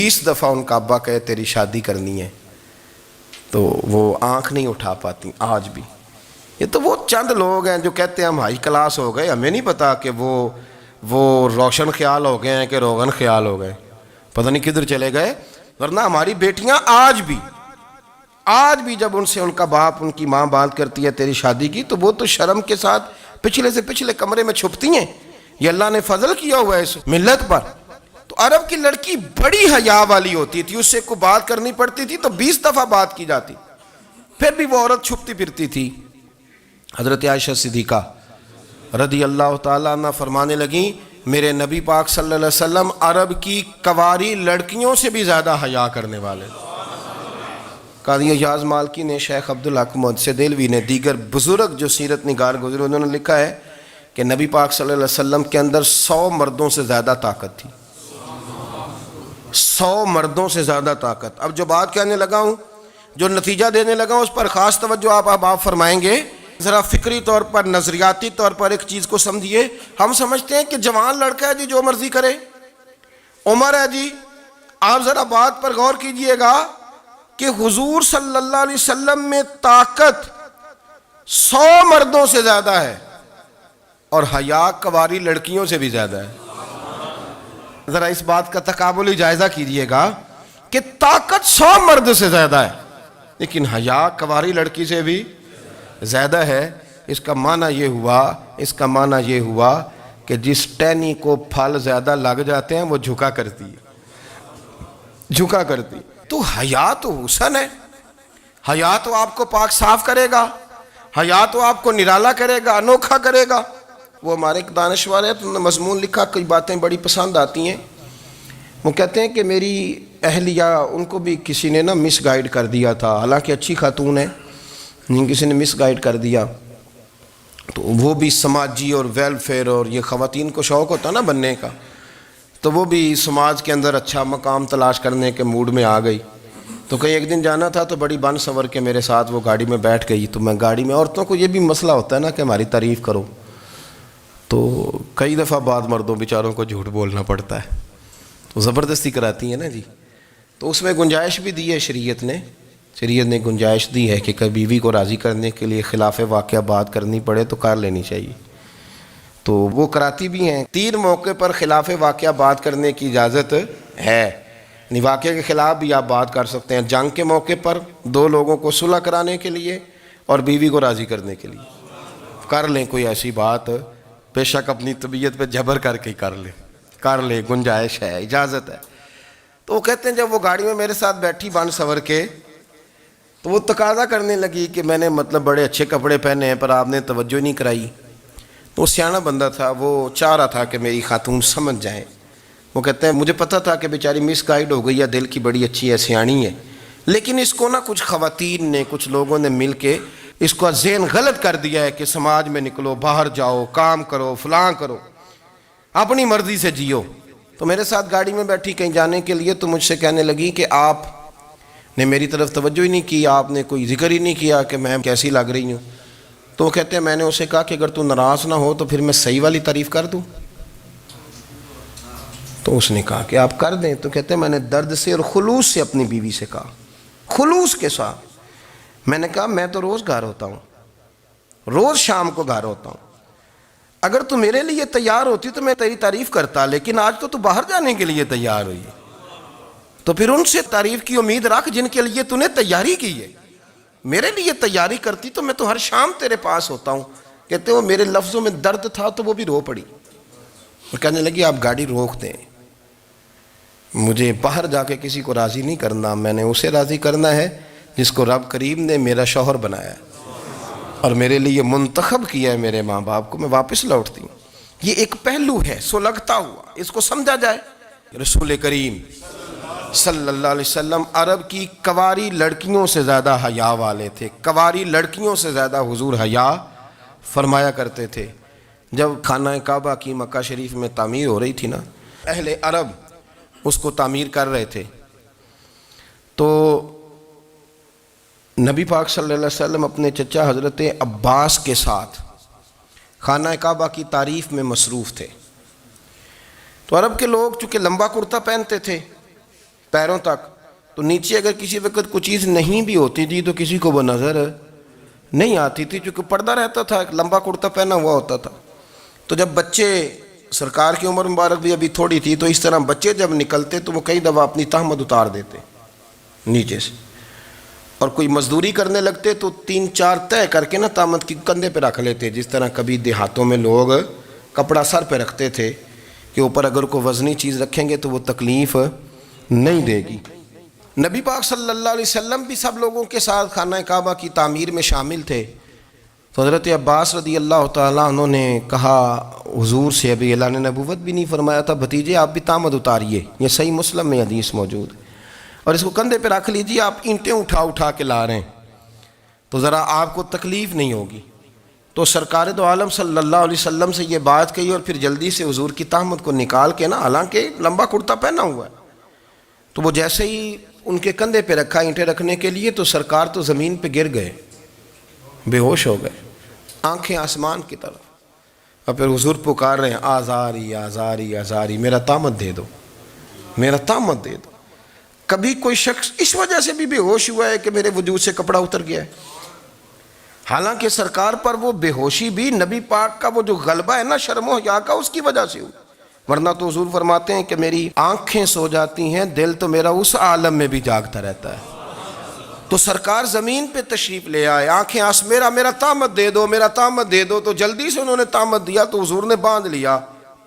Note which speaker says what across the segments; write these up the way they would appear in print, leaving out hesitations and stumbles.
Speaker 1: 20 دفعہ ان کا ابا کہے تیری شادی کرنی ہے تو وہ آنکھ نہیں اٹھا پاتی آج بھی۔ یہ تو وہ چند لوگ ہیں جو کہتے ہیں ہم ہائی کلاس ہو گئے، ہمیں نہیں پتا کہ وہ روشن خیال ہو گئے ہیں کہ روغن خیال ہو گئے، پتہ نہیں کدھر چلے گئے۔ ورنہ ہماری بیٹیاں آج بھی جب ان سے ان کا باپ ان کی ماں بات کرتی ہے تیری شادی کی تو وہ تو شرم کے ساتھ پچھلے سے پچھلے کمرے میں چھپتی ہیں۔ یہ اللہ نے فضل کیا ہوا ہے اس ملت پر۔ تو عرب کی لڑکی بڑی حیا والی ہوتی تھی، اس سے کوئی بات کرنی پڑتی تھی تو 20 دفعہ بات کی جاتی، پھر بھی وہ عورت چھپتی پھرتی تھی۔ حضرت عائشہ صدیقہ رضی اللہ تعالیٰ عنہ فرمانے لگیں میرے نبی پاک صلی اللہ علیہ وسلم عرب کی کواری لڑکیوں سے بھی زیادہ حیا کرنے والے۔ قاضی اعجاز مالکی نے، شیخ عبدالحق محدث دہلوی نے، دیگر بزرگ جو سیرت نگار گزرے انہوں نے لکھا ہے کہ نبی پاک صلی اللہ علیہ وسلم کے اندر 100 مردوں سے زیادہ طاقت تھی، 100 مردوں سے زیادہ طاقت۔ اب جو بات کہنے لگا ہوں، جو نتیجہ دینے لگا ہوں، اس پر خاص توجہ آپ فرمائیں گے۔ ذرا فکری طور پر، نظریاتی طور پر ایک چیز کو سمجھیے۔ ہم سمجھتے ہیں کہ جوان لڑکا ہے جی جو مرضی کرے، عمر ہے جی۔ آپ ذرا بات پر غور کیجئے گا کہ حضور صلی اللہ علیہ وسلم میں طاقت 100 مردوں سے زیادہ ہے اور حیا کواری لڑکیوں سے بھی زیادہ ہے۔ ذرا اس بات کا تقابلی جائزہ کیجئے گا کہ طاقت 100 مرد سے زیادہ ہے لیکن حیا کواری لڑکی سے بھی زیادہ ہے۔ اس کا معنی یہ ہوا کہ جس ٹہنی کو پھل زیادہ لگ جاتے ہیں وہ جھکا کرتی تو حیا تو حسن ہے، حیا تو آپ کو پاک صاف کرے گا، حیا تو آپ کو نرالا کرے گا، انوکھا کرے گا۔ وہ ہمارے ایک دانشور ہے تو انہوں نے مضمون لکھا، کئی باتیں بڑی پسند آتی ہیں۔ وہ کہتے ہیں کہ میری اہلیہ ان کو بھی کسی نے مس گائیڈ کر دیا تھا، حالانکہ اچھی خاتون ہے، کسی نے مس گائیڈ کر دیا تو وہ بھی سماجی اور ویلفیئر اور یہ خواتین کو شوق ہوتا نا بننے کا، تو وہ بھی سماج کے اندر اچھا مقام تلاش کرنے کے موڈ میں آ گئی۔ تو کہیں ایک دن جانا تھا تو بڑی بن سنور کے میرے ساتھ وہ گاڑی میں بیٹھ گئی۔ تو میں گاڑی میں، عورتوں کو یہ بھی مسئلہ ہوتا ہے نا کہ ہماری تعریف کرو، تو کئی دفعہ بعض مردوں بیچاروں کو جھوٹ بولنا پڑتا ہے تو زبردستی کراتی ہیں نا جی۔ تو اس میں گنجائش بھی دی ہے شریعت نے گنجائش دی ہے کہ کبھی بیوی کو راضی کرنے کے لیے خلاف واقعہ بات کرنی پڑے تو کر لینی چاہیے، تو وہ کراتی بھی ہیں۔ 3 موقع پر خلاف واقعہ بات کرنے کی اجازت ہے، واقعے کے خلاف بھی آپ بات کر سکتے ہیں۔ جنگ کے موقع پر 2 لوگوں کو صلح کرانے کے لیے اور بیوی کو راضی کرنے کے لیے کر لیں کوئی ایسی بات، بے شک اپنی طبیعت پہ جبر کر کے کر لیں، گنجائش ہے، اجازت ہے۔ تو وہ کہتے ہیں جب وہ گاڑی میں میرے ساتھ بیٹھی بن سنور کے تو وہ تقاضا کرنے لگی کہ میں نے بڑے اچھے کپڑے پہنے ہیں پر آپ نے توجہ نہیں کرائی۔ تو وہ سیاںا بندہ تھا، وہ چاہ رہا تھا کہ میری خاتون سمجھ جائیں۔ وہ کہتے ہیں مجھے پتہ تھا کہ بیچاری مس گائیڈ ہو گئی ہے، دل کی بڑی اچھی ہے، سیاਣੀ ہے، لیکن اس کو کچھ خواتین نے، کچھ لوگوں نے مل کے اس کو ذہن غلط کر دیا ہے کہ سماج میں نکلو، باہر جاؤ، کام کرو، فلاں کرو، اپنی مرضی سے جیو۔ تو میرے ساتھ گاڑی میں بیٹھی کہیں جانے کے لیے تو مجھ سے کہنے لگی کہ آپ نے میری طرف توجہ ہی نہیں کی، آپ نے کوئی ذکر ہی نہیں کیا کہ میں کیسی لگ رہی ہوں۔ تو وہ کہتے ہیں میں نے اسے کہا کہ اگر تو ناراض نہ ہو تو پھر میں صحیح والی تعریف کر دوں۔ تو اس نے کہا کہ آپ کر دیں۔ تو کہتے ہیں میں نے درد سے اور خلوص سے اپنی بیوی سے کہا، خلوص کے ساتھ میں نے کہا میں تو روز گھر ہوتا ہوں، روز شام کو گھر ہوتا ہوں، اگر تو میرے لیے تیار ہوتی تو میں تیری تعریف کرتا، لیکن آج تو باہر جانے کے لیے تیار ہوئی، تو پھر ان سے تعریف کی امید رکھ جن کے لیے تو نے تیاری کی ہے۔ میرے لیے تیاری کرتی تو میں تو ہر شام تیرے پاس ہوتا ہوں۔ کہتے وہ میرے لفظوں میں درد تھا تو وہ بھی رو پڑی اور کہنے لگی آپ گاڑی روک دیں، مجھے باہر جا کے کسی کو راضی نہیں کرنا، میں نے اسے راضی کرنا ہے جس کو رب کریم نے میرا شوہر بنایا ہے اور میرے لیے منتخب کیا ہے میرے ماں باپ کو، میں واپس لوٹتی ہوں۔ یہ ایک پہلو ہے سلگتا ہوا، اس کو سمجھا جائے۔ رسول کریم صلی اللہ علیہ وسلم عرب کی کواری لڑکیوں سے زیادہ حیا والے تھے، کواری لڑکیوں سے زیادہ حضور حیا فرمایا کرتے تھے۔ جب خانہ کعبہ کی مکہ شریف میں تعمیر ہو رہی تھی نا، اہل عرب اس کو تعمیر کر رہے تھے، تو نبی پاک صلی اللہ علیہ وسلم اپنے چچا حضرت عباس کے ساتھ خانہ کعبہ کی تعریف میں مصروف تھے۔ تو عرب کے لوگ چونکہ لمبا کرتا پہنتے تھے پیروں تک، تو نیچے اگر کسی وقت کوئی چیز نہیں بھی ہوتی تھی تو کسی کو وہ نظر نہیں آتی تھی، چونکہ پردہ رہتا تھا، ایک لمبا کرتا پہنا ہوا ہوتا تھا۔ تو جب بچے، سرکار کی عمر مبارک بھی ابھی تھوڑی تھی، تو اس طرح بچے جب نکلتے تو وہ کئی دفعہ اپنی تہمت اتار دیتے نیچے سے، اور کوئی مزدوری کرنے لگتے تو 3-4 طے کر کے نا تہمت کی کندھے پہ رکھ لیتے، جس طرح کبھی دیہاتوں میں لوگ کپڑا سر پہ رکھتے تھے کہ اوپر اگر کوئی وزنی چیز رکھیں گے تو وہ تکلیف نہیں دے گی۔ نبی پاک صلی اللہ علیہ وسلم بھی سب لوگوں کے ساتھ خانہ کعبہ کی تعمیر میں شامل تھے، تو حضرت عباس رضی اللہ تعالیٰ عنہ نے کہا حضور سے، ابھی اعلان نبوت بھی نہیں فرمایا تھا، بھتیجے آپ بھی تہمت اتاریے، یہ صحیح مسلم میں حدیث موجود ہے، اور اس کو کندھے پہ رکھ لیجیے، آپ اینٹیں اٹھا کے لا رہے ہیں تو ذرا آپ کو تکلیف نہیں ہوگی۔ تو سرکار دو عالم صلی اللہ علیہ وسلم سے یہ بات کہی، اور پھر جلدی سے حضور کی تہمت کو نکال کے نا، حالانکہ لمبا کرتا پہنا ہوا ہے، تو وہ جیسے ہی ان کے کندھے پہ رکھا اینٹیں رکھنے کے لیے، تو سرکار تو زمین پہ گر گئے، بے ہوش ہو گئے، آنکھیں آسمان کی طرف، اور پھر حضور پکار رہے ہیں آزاری آزاری آزاری، میرا تہمت دے دو، میرا تہمت دے دو۔ کبھی کوئی شخص اس وجہ سے بھی بے ہوش ہوا ہے کہ میرے وجود سے کپڑا اتر گیا ہے؟ حالانکہ سرکار پر وہ بے ہوشی بھی نبی پاک کا وہ جو غلبہ ہے نا شرم و حیا کا، اس کی وجہ سے ہوئی، ورنہ تو حضور فرماتے ہیں کہ میری آنکھیں سو جاتی ہیں، دل تو میرا اس عالم میں بھی جاگتا رہتا ہے۔ تو سرکار زمین پہ تشریف لے آئے، آنکھیں میرا تہمت دے دو، میرا تہمت دے دو، تو جلدی سے انہوں نے تہمت دیا تو حضور نے باندھ لیا،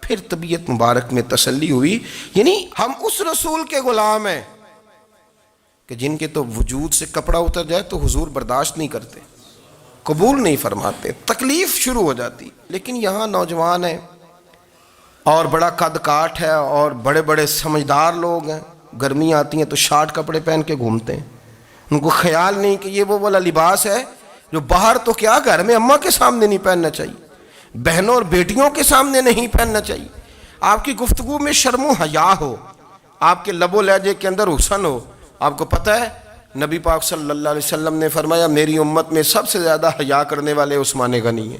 Speaker 1: پھر طبیعت مبارک میں تسلی ہوئی۔ یعنی ہم اس رسول کے غلام ہیں کہ جن کے تو وجود سے کپڑا اتر جائے تو حضور برداشت نہیں کرتے، قبول نہیں فرماتے، تکلیف شروع ہو جاتی۔ لیکن یہاں نوجوان ہیں اور بڑا قد کاٹ ہے اور بڑے بڑے سمجھدار لوگ ہیں، گرمی آتی ہیں تو شارٹ کپڑے پہن کے گھومتے ہیں، ان کو خیال نہیں کہ یہ وہ والا لباس ہے جو باہر تو کیا گھر میں اماں کے سامنے نہیں پہننا چاہیے، بہنوں اور بیٹیوں کے سامنے نہیں پہننا چاہیے۔ آپ کی گفتگو میں شرم و حیا ہو، آپ کے لب و لہجے کے اندر حسن ہو۔ آپ کو پتہ ہے نبی پاک صلی اللہ علیہ وسلم نے فرمایا میری امت میں سب سے زیادہ حیا کرنے والے عثمان غنی ہیں،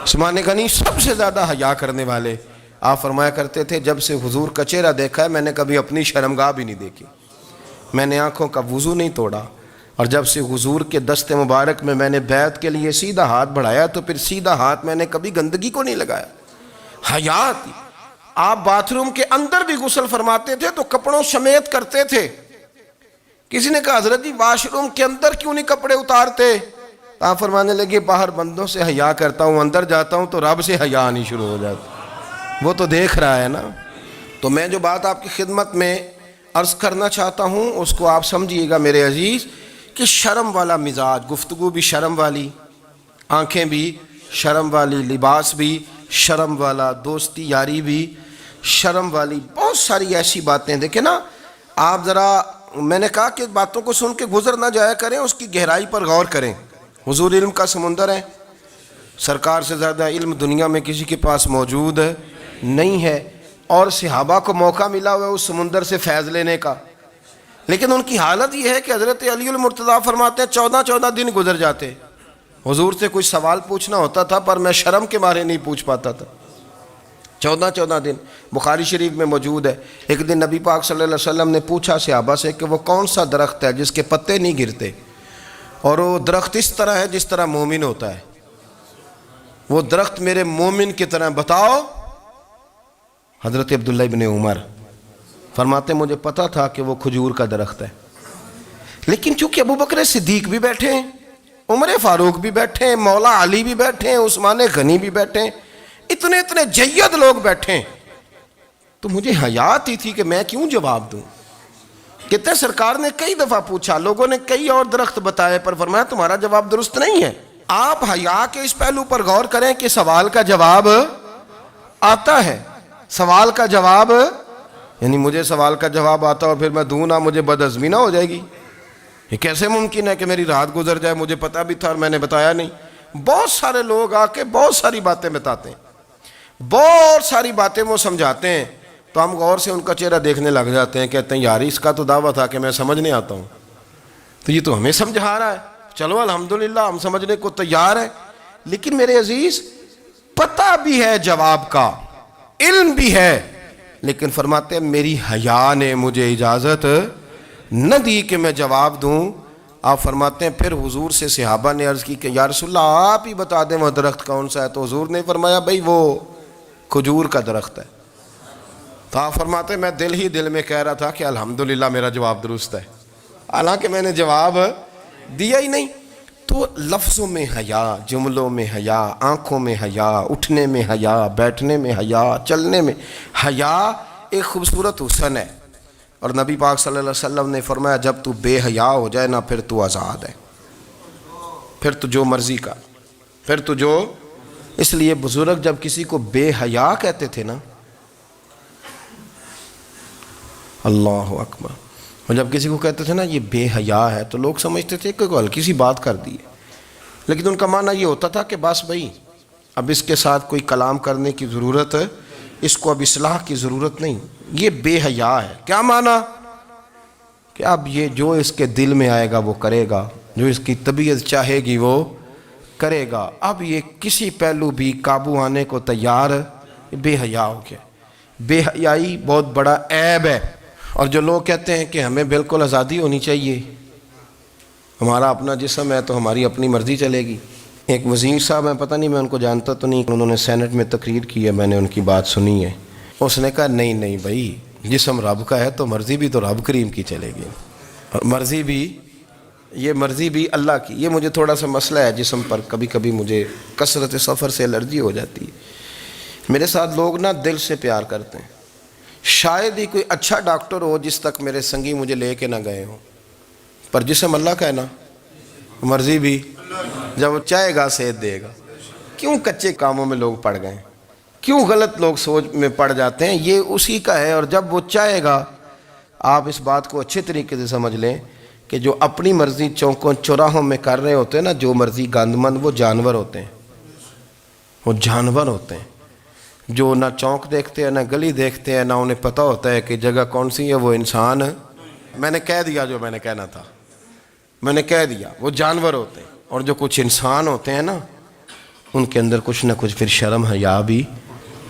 Speaker 1: عثمان غنی سب سے زیادہ حیا کرنے والے۔ آپ فرمایا کرتے تھے جب سے حضور کا چہرہ دیکھا ہے میں نے کبھی اپنی شرمگاہ بھی نہیں دیکھی، میں نے آنکھوں کا وضو نہیں توڑا، اور جب سے حضور کے دست مبارک میں میں نے بیعت کے لیے سیدھا ہاتھ بڑھایا تو پھر سیدھا ہاتھ میں نے کبھی گندگی کو نہیں لگایا۔ حیا تھی۔ آپ باتھ روم کے اندر بھی غسل فرماتے تھے تو کپڑوں سمیت کرتے تھے۔ کسی نے کہا حضرت جی واش روم کے اندر کیوں نہیں کپڑے اتارتے؟ آپ فرمانے لگے باہر بندوں سے حیا کرتا ہوں، اندر جاتا ہوں تو رب سے حیا آنی شروع ہو جاتی، وہ تو دیکھ رہا ہے نا۔ تو میں جو بات آپ کی خدمت میں عرض کرنا چاہتا ہوں اس کو آپ سمجھیے گا میرے عزیز، کہ شرم والا مزاج، گفتگو بھی شرم والی، آنکھیں بھی شرم والی، لباس بھی شرم والا، دوستی یاری بھی شرم والی، بہت ساری ایسی باتیں۔ دیکھیں نا آپ ذرا، میں نے کہا کہ باتوں کو سن کے گزر نہ جایا کریں، اس کی گہرائی پر غور کریں۔ حضور علم کا سمندر ہے، سرکار سے زیادہ علم دنیا میں کسی کے پاس موجود نہیں ہے، اور صحابہ کو موقع ملا ہوا ہے اس سمندر سے فیض لینے کا، لیکن ان کی حالت یہ ہے کہ حضرت علی المرتضیٰ فرماتے ہیں 14 دن گزر جاتے، حضور سے کوئی سوال پوچھنا ہوتا تھا پر میں شرم کے مارے نہیں پوچھ پاتا تھا۔ 14 دن بخاری شریف میں موجود ہے۔ ایک دن نبی پاک صلی اللہ علیہ وسلم نے پوچھا صحابہ سے کہ وہ کون سا درخت ہے جس کے پتے نہیں گرتے، اور وہ درخت اس طرح ہے جس طرح مومن ہوتا ہے، وہ درخت میرے مومن کی طرح بتاؤ۔ حضرت عبداللہ ابن عمر فرماتے مجھے پتا تھا کہ وہ کھجور کا درخت ہے، لیکن چونکہ ابو بکر صدیق بھی بیٹھے ہیں، عمر فاروق بھی بیٹھے ہیں، مولا علی بھی بیٹھے ہیں، عثمان غنی بھی بیٹھے ہیں، اتنے جید لوگ بیٹھے ہیں، تو مجھے حیا آتی تھی کہ میں کیوں جواب دوں۔ کہتے ہیں سرکار نے کئی دفعہ پوچھا، لوگوں نے کئی اور درخت بتائے، پر فرمایا تمہارا جواب درست نہیں ہے۔ آپ حیا کے اس پہلو پر غور کریں کہ سوال کا جواب آتا ہے، سوال کا جواب، یعنی مجھے سوال کا جواب آتا اور پھر میں دوں نہ، مجھے بدعزمی نہ ہو جائے گی؟ یہ کیسے ممکن ہے کہ میری رات گزر جائے، مجھے پتا بھی تھا اور میں نے بتایا نہیں؟ بہت سارے لوگ آ کے بہت ساری باتیں بتاتے ہیں، بہت ساری باتیں وہ سمجھاتے ہیں، تو ہم غور سے ان کا چہرہ دیکھنے لگ جاتے ہیں، کہتے ہیں یار اس کا تو دعویٰ تھا کہ میں سمجھنے آتا ہوں، تو یہ تو ہمیں سمجھا رہا ہے، چلو الحمدللہ ہم سمجھنے کو تیار ہیں۔ لیکن میرے عزیز پتہ بھی ہے جواب کا، علم بھی ہے، لیکن فرماتے ہیں میری حیا نے مجھے اجازت نہ دی کہ میں جواب دوں. آپ فرماتے ہیں پھر حضور سے صحابہ نے عرض کی کہ یا رسول اللہ آپ ہی بتا دیں وہ درخت کون سا ہے. تو حضور نے فرمایا بھئی وہ کھجور کا درخت ہے. تو آپ فرماتے ہیں میں دل ہی دل میں کہہ رہا تھا کہ الحمدللہ میرا جواب درست ہے، حالانکہ میں نے جواب دیا ہی نہیں. تو لفظوں میں حیا، جملوں میں حیا، آنکھوں میں حیا، اٹھنے میں حیا، بیٹھنے میں حیا، چلنے میں حیا ایک خوبصورت حسن ہے. اور نبی پاک صلی اللہ علیہ وسلم نے فرمایا جب تو بے حیا ہو جائے نا پھر تو آزاد ہے، پھر تو جو مرضی کا، پھر تو جو. اس لیے بزرگ جب کسی کو بے حیا کہتے تھے نا، اللہ اکبر، اور جب کسی کو کہتے تھے نا یہ بے حیا ہے تو لوگ سمجھتے تھے کہ کوئی ہلکی سی بات کر دی ہے، لیکن ان کا معنی یہ ہوتا تھا کہ بس بھائی اب اس کے ساتھ کوئی کلام کرنے کی ضرورت ہے، اس کو اب اصلاح کی ضرورت نہیں، یہ بے حیا ہے. کیا معنی؟ کہ اب یہ جو اس کے دل میں آئے گا وہ کرے گا، جو اس کی طبیعت چاہے گی وہ کرے گا. اب یہ کسی پہلو بھی قابو آنے کو تیار بے حیا ہو گیا. بے حیائی بہت بڑا عیب ہے. اور جو لوگ کہتے ہیں کہ ہمیں بالکل آزادی ہونی چاہیے، ہمارا اپنا جسم ہے تو ہماری اپنی مرضی چلے گی. ایک وزیر صاحب ہیں، پتہ نہیں میں ان کو جانتا تو نہیں، انہوں نے سینٹ میں تقریر کی ہے، میں نے ان کی بات سنی ہے. اس نے کہا نہیں بھائی جسم رب کا ہے تو مرضی بھی تو رب کریم کی چلے گی، اور مرضی بھی اللہ کی. یہ مجھے تھوڑا سا مسئلہ ہے جسم پر، کبھی کبھی مجھے کثرت سفر سے الرجی ہو جاتی ہے. میرے ساتھ لوگ نا دل سے پیار کرتے ہیں، شاید ہی کوئی اچھا ڈاکٹر ہو جس تک میرے سنگی مجھے لے کے نہ گئے ہوں، پر جسم اللہ کا ہے نا، مرضی بھی جب وہ چاہے گا صحت دے گا. کیوں کچے کاموں میں لوگ پڑ گئے، کیوں غلط لوگ سوچ میں پڑ جاتے ہیں؟ یہ اسی کا ہے. اور جب وہ چاہے گا، آپ اس بات کو اچھے طریقے سے سمجھ لیں کہ جو اپنی مرضی چوکوں چوراہوں میں کر رہے ہوتے ہیں نا، جو مرضی گندمند، وہ جانور ہوتے ہیں، وہ جانور ہوتے ہیں جو نہ چونک دیکھتے ہیں نہ گلی دیکھتے ہیں، نہ انہیں پتہ ہوتا ہے کہ جگہ کون سی ہے. وہ انسان، میں نے کہہ دیا جو میں نے کہنا تھا، میں نے کہہ دیا، وہ جانور ہوتے ہیں. اور جو کچھ انسان ہوتے ہیں نا، ان کے اندر کچھ نہ کچھ پھر شرم حیا بھی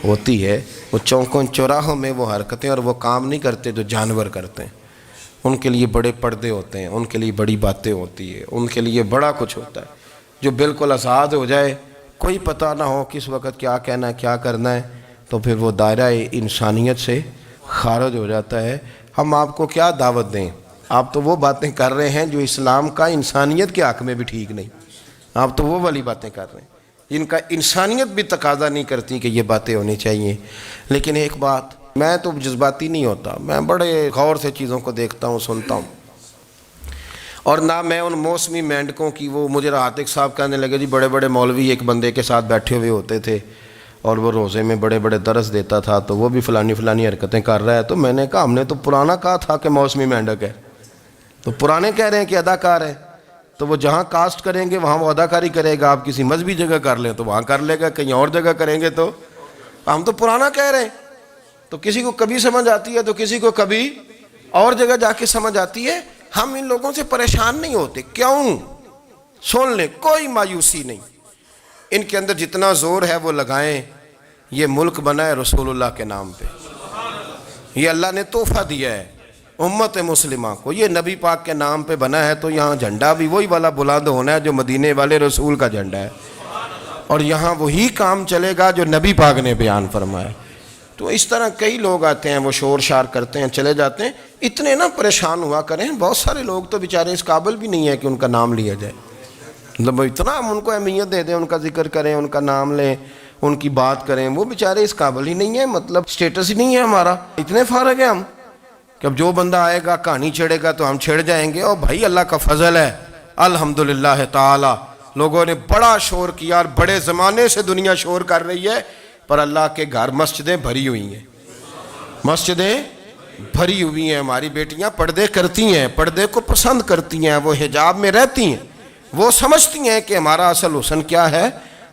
Speaker 1: ہوتی ہے. وہ چوکوں چوراہوں میں وہ حرکتیں اور وہ کام نہیں کرتے جو جانور کرتے ہیں. ان کے لیے بڑے پردے ہوتے ہیں، ان کے لیے بڑی باتیں ہوتی ہے، ان کے لیے بڑا کچھ ہوتا ہے. جو بالکل آزاد ہو جائے، کوئی پتہ نہ ہو کس وقت کیا کہنا ہے کیا کرنا ہے، تو پھر وہ دائرہ انسانیت سے خارج ہو جاتا ہے. ہم آپ کو کیا دعوت دیں؟ آپ تو وہ باتیں کر رہے ہیں جو اسلام کا انسانیت کے حق میں بھی ٹھیک نہیں. آپ تو وہ والی باتیں کر رہے ہیں جن کا انسانیت بھی تقاضا نہیں کرتی کہ یہ باتیں ہونی چاہیے. لیکن ایک بات، میں تو جذباتی نہیں ہوتا، میں بڑے غور سے چیزوں کو دیکھتا ہوں، سنتا ہوں. اور نہ میں ان موسمی مینڈکوں کی، وہ مجھے عاتق صاحب کہنے لگے جی بڑے بڑے مولوی ایک بندے کے ساتھ بیٹھے ہوئے ہوتے تھے اور وہ روزے میں بڑے بڑے درس دیتا تھا تو وہ بھی فلانی حرکتیں کر رہا ہے. تو میں نے کہا ہم نے تو پرانا کہا تھا کہ موسمی مینڈک ہے، تو پرانے کہہ رہے ہیں کہ اداکار ہے. تو وہ جہاں کاسٹ کریں گے وہاں وہ اداکاری کرے گا. آپ کسی مذہبی جگہ کر لیں تو وہاں کر لے گا، کہیں اور جگہ کریں گے تو ہم تو پرانا کہہ رہے ہیں. تو کسی کو کبھی سمجھ آتی ہے تو کسی کو کبھی اور جگہ جا کے سمجھ آتی ہے. ہم ان لوگوں سے پریشان نہیں ہوتے. کیوں؟ سن لیں، کوئی مایوسی نہیں. ان کے اندر جتنا زور ہے وہ لگائیں. یہ ملک بنا ہے رسول اللہ کے نام پہ، یہ اللہ نے تحفہ دیا ہے امت مسلمہ کو. یہ نبی پاک کے نام پہ بنا ہے تو یہاں جھنڈا بھی وہی والا بلند ہونا ہے جو مدینے والے رسول کا جھنڈا ہے، اور یہاں وہی کام چلے گا جو نبی پاک نے بیان فرمایا. تو اس طرح کئی لوگ آتے ہیں، وہ شور شار کرتے ہیں، چلے جاتے ہیں. اتنے نہ پریشان ہوا کریں. بہت سارے لوگ تو بیچارے اس قابل بھی نہیں ہے کہ ان کا نام لیا جائے. مطلب اتنا ہم ان کو اہمیت دے دیں، ان کا ذکر کریں، ان کا نام لیں، ان کی بات کریں. وہ بیچارے اس قابل ہی نہیں ہے، مطلب سٹیٹس ہی نہیں ہے ہمارا. اتنے فارغ ہیں ہم کہ اب جو بندہ آئے گا کہانی چھیڑے گا تو ہم چھیڑ جائیں گے. اور بھائی اللہ کا فضل ہے الحمدللہ تعالی، لوگوں نے بڑا شور کیا اور بڑے زمانے سے دنیا شور کر رہی ہے، پر اللہ کے گھر مسجدیں بھری ہوئی ہیں، مسجدیں بھری ہوئی ہیں. ہماری بیٹیاں پردے کرتی ہیں، پردے کو پسند کرتی ہیں، وہ حجاب میں رہتی ہیں، وہ سمجھتی ہیں کہ ہمارا اصل حسن کیا ہے.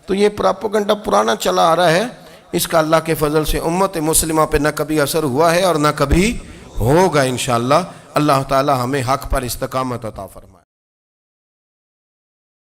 Speaker 1: تو یہ پراپوگنڈا پرانا چلا آ رہا ہے. اس کا اللہ کے فضل سے امت مسلمہ پہ نہ کبھی اثر ہوا ہے اور نہ کبھی ہوگا انشاءاللہ. اللہ تعالی ہمیں حق پر استقامت عطا فرمائے.